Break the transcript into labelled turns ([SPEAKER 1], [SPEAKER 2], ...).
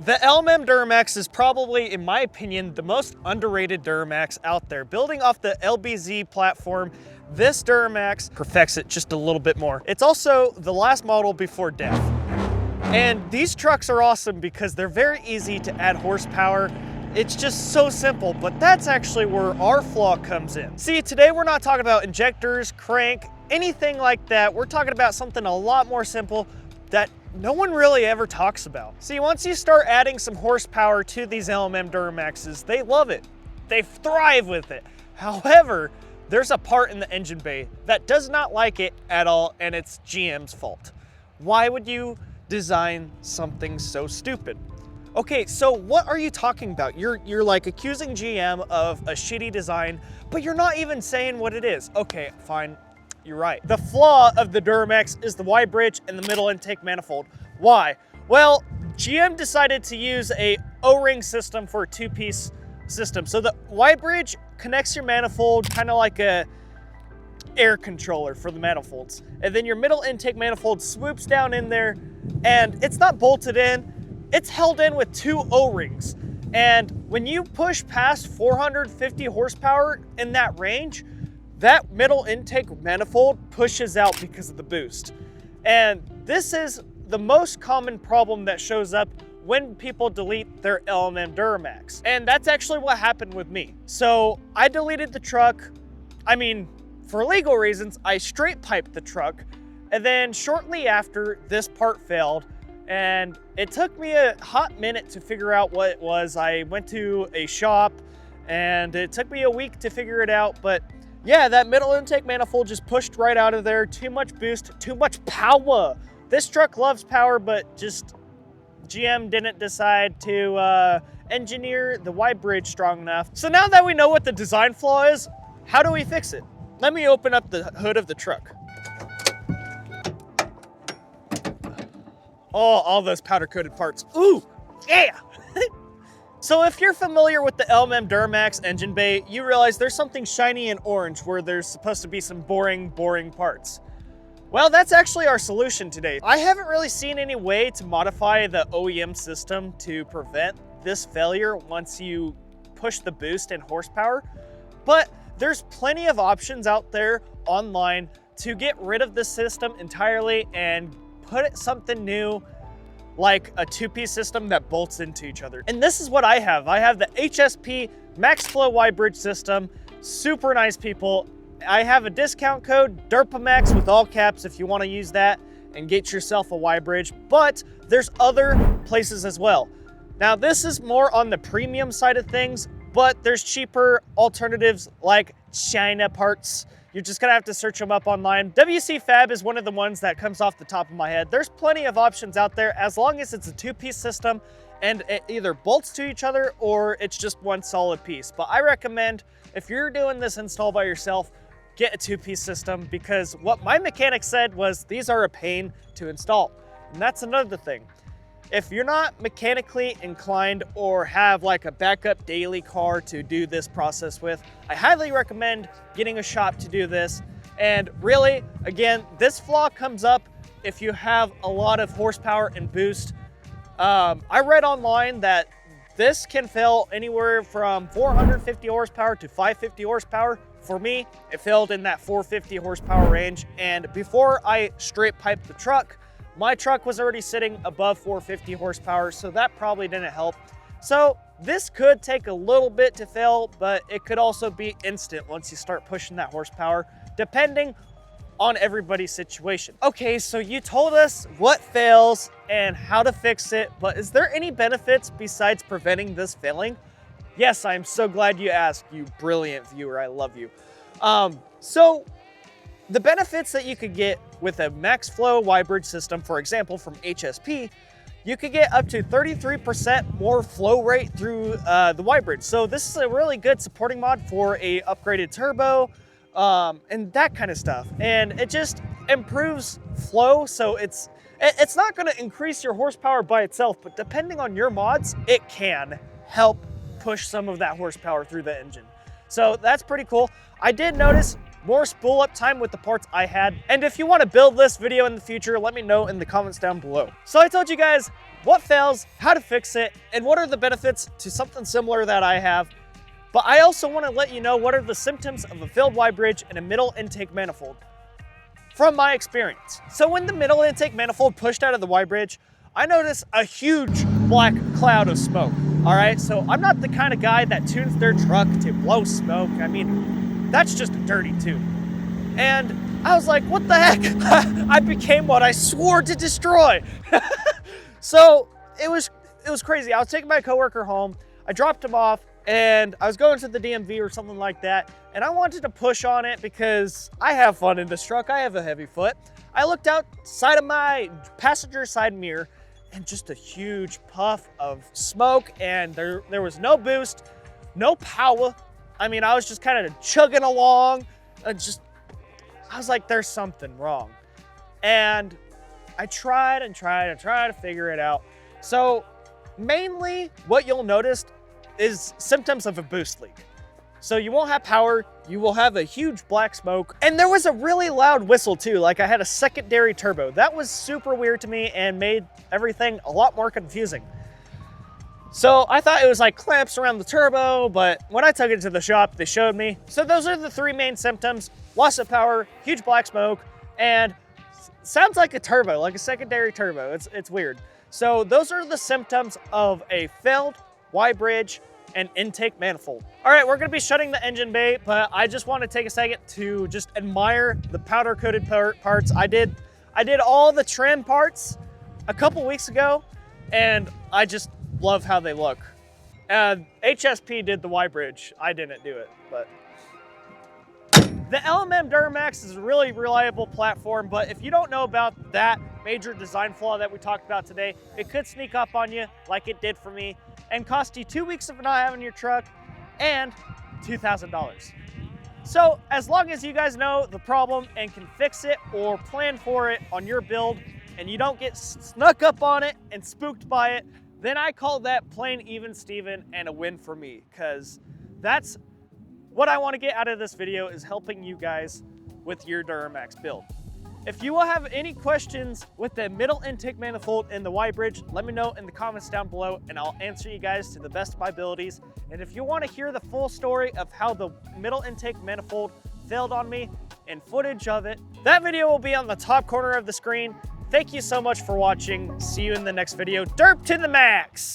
[SPEAKER 1] The LMM Duramax is probably, in my opinion, the most underrated Duramax out there. Building off the LBZ platform, this Duramax perfects it just a little bit more. It's also the last model before death. And these trucks are awesome because they're very easy to add horsepower. It's just so simple, but that's actually where our Flaw comes in. See, today we're not talking about injectors, crank, anything like that. We're talking about something a lot more simple that no one really ever talks about. See, once you start adding some horsepower to these LMM Duramaxes, they love it. They thrive with it. However, there's a part in the engine bay that does not like it at all, and it's GM's fault. Why would you design something so stupid? Okay, so what are you talking about? You're like accusing GM of a shitty design, but you're not even saying what it is. Okay, fine. You're right. The flaw of the Duramax is the Y bridge and the middle intake manifold. Why? Well, GM decided to use a O-ring system for a two-piece system. So the Y bridge connects your manifold kind of like a air controller for the manifolds. And then your middle intake manifold swoops down in there, and it's not bolted in, it's held in with two O-rings. And when you push past 450 horsepower in that range, that middle intake manifold pushes out because of the boost. And this is the most common problem that shows up when people delete their LMM Duramax. And that's actually what happened with me. So I deleted the truck. I mean, for legal reasons, I straight piped the truck. And then shortly after, this part failed. And it took me a hot minute to figure out what it was. I went to a shop and it took me a week to figure it out, but yeah, that middle intake manifold just pushed right out of there. Too much boost, too much power. This truck loves power, but just GM didn't decide to engineer the Y bridge strong enough. So now that we know what the design flaw is, how do we fix it? Let me open up the hood of the truck. Oh, all those powder coated parts. Ooh, yeah. So if you're familiar with the LMM Duramax engine bay, you realize there's something shiny and orange where there's supposed to be some boring parts. Well, that's actually our solution today. I haven't really seen any way to modify the OEM system to prevent this failure once you push the boost and horsepower, but there's plenty of options out there online to get rid of the system entirely and put something new, like a two-piece system that bolts into each other. And this is what I have. I have the HSP Max Flow Y bridge system. Super nice people. I have a discount code, Durpamax with all caps, if you want to use that and get yourself a Y bridge. But there's other places as well. Now this is more on the premium side of things, but there's cheaper alternatives like China parts. You're just gonna have to search them up online. WC Fab is one of the ones that comes off the top of my head. There's plenty of options out there as long as it's a two-piece system and it either bolts to each other or it's just one solid piece. But I recommend, if you're doing this install by yourself, get a two-piece system, because what my mechanic said was these are a pain to install. And that's another thing. If you're not mechanically inclined or have like a backup daily car to do this process with, I highly recommend getting a shop to do this. And really, again, this flaw comes up if you have a lot of horsepower and boost. I read online that this can fail anywhere from 450 horsepower to 550 horsepower. For me, it failed in that 450 horsepower range. And before I straight piped the truck, my truck was already sitting above 450 horsepower, so that probably didn't help. So this could take a little bit to fail, but it could also be instant once you start pushing that horsepower, depending on everybody's situation. Okay, so you told us what fails and how to fix it, but is there any benefits besides preventing this failing? Yes, I'm so glad you asked, you brilliant viewer, I love you. So the benefits that you could get with a Max Flow Y bridge system, for example, from HSP, you could get up to 33% more flow rate through the Y bridge. So this is a really good supporting mod for a upgraded turbo and that kind of stuff. And it just improves flow. So it's not going to increase your horsepower by itself, but depending on your mods, it can help push some of that horsepower through the engine. So that's pretty cool. I did notice more spool up time with the parts I had. And if you want to build this video in the future, let me know in the comments down below. So I told you guys, what fails, how to fix it, and what are the benefits to something similar that I have. But I also want to let you know what are the symptoms of a failed Y bridge and a middle intake manifold from my experience. So when the middle intake manifold pushed out of the Y bridge, I noticed a huge black cloud of smoke. All right, so I'm not the kind of guy that tunes their truck to blow smoke. I mean, that's just a dirty tune. And I was like, what the heck? I became what I swore to destroy. So it was crazy. I was taking my coworker home. I dropped him off and I was going to the DMV or something like that. And I wanted to push on it because I have fun in this truck. I have a heavy foot. I looked outside of my passenger side mirror and just a huge puff of smoke, and there was no boost, no power. I mean, I was just kind of chugging along. I was like, there's something wrong. And I tried to figure it out. So mainly what you'll notice is symptoms of a boost leak. So you won't have power, you will have a huge black smoke, and there was a really loud whistle too, like I had a secondary turbo. That was super weird to me and made everything a lot more confusing. So I thought it was like clamps around the turbo, but when I took it to the shop, they showed me. So those are the three main symptoms: loss of power, huge black smoke, and sounds like a turbo, like a secondary turbo. It's weird. So those are the symptoms of a failed Y bridge and intake manifold. All right, we're gonna be shutting the engine bay, but I just want to take a second to just admire the powder coated parts. I did all the trim parts a couple weeks ago, and I just love how they look. HSP did the Y bridge. I didn't do it, but. The LMM Duramax is a really reliable platform, but if you don't know about that major design flaw that we talked about today, it could sneak up on you like it did for me and cost you 2 weeks of not having your truck and $2,000. So as long as you guys know the problem and can fix it or plan for it on your build and you don't get snuck up on it and spooked by it, then I call that plain even Steven and a win for me, because that's what I want to get out of this video, is helping you guys with your Duramax build. If you will have any questions with the middle intake manifold and the Y bridge, let me know in the comments down below and I'll answer you guys to the best of my abilities. And if you want to hear the full story of how the middle intake manifold failed on me and footage of it, that video will be on the top corner of the screen. Thank you so much for watching. See you in the next video. Derp to the max!